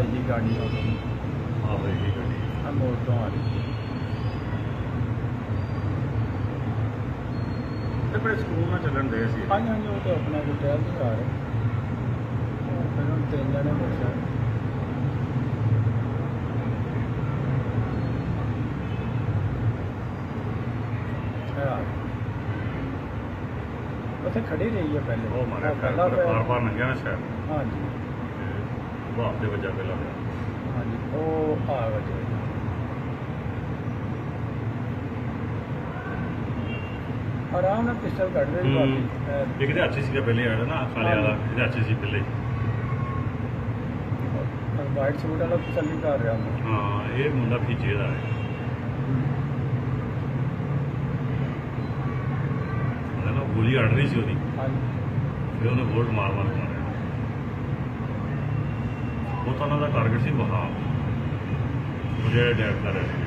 जी गाड़ी आ गई ਆਹੋ ਇਹੀ ਗੱਡੀ मोड़ तो आ रही ਤੇ ਬੜੇ ਸਕੂਨ ਨਾਲ ਚੱਲਣ ਦੇ ਸੀ हाँ जी हाँ जी वो तो अपना कोई टहल नहीं आ रहे फिर 3 जने मोटरसाइकिल ਉੱਥੇ ਖੜੀ ਰਹੀ ਹੈ ਪਹਿਲੇ ਉਹ ਮਾਰਿਆ ਪਹਿਲਾਂ ਬਾਰ ਲੰਘਿਆ ਨਾ ਸ਼ਾਇਦ हाँ जी ਭਾਪ ਦੇ ਵਜ੍ਹਾ ਪਹਿਲਾਂ हाँ जी वो आ वजे आराम ਨਾਲ ਪਿਸਟਲ ਕੱਢ ਰਹੀ ਬਾਕੀ ਇੱਕ ਦੇ ਹੱਥ 'ਚ ਸੀਗਾ ਪਹਿਲੇ ਆਇਆ ਨਾ ਖਾਲੇ ਵਾਲਾ ਇਹਦੇ ਹੱਥ 'ਚ ਸੀ ਪਹਿਲੇ ਵਾਈਟ ਸੂਟ ਵਾਲਾ ਤਸੱਲੀ ਕਰ ਰਿਹਾ ਮੈਂ ਹਾਂ ਇਹ ਮੁੰਡਾ ਭੀਜੇ ਦਾ ਹੈ ਉਹਦਾ ਨਾ ਗੋਲੀ ਅੜ ਰਹੀ ਸੀ ਉਹਦੀ ਹਾਂਜੀ ਫਿਰ ਉਹਨੇ ਬੋਲਟ ਮਾਰ ਮਾਰਿਆ ਉਹ ਤਾਂ ਉਹਨਾਂ ਦਾ ਟਾਰਗੇਟ ਸੀ ਵਹਾਬ ਉਹ ਜਿਹੜਾ ਡੈਡ ਕਰ ਰਿਹਾ ਸੀ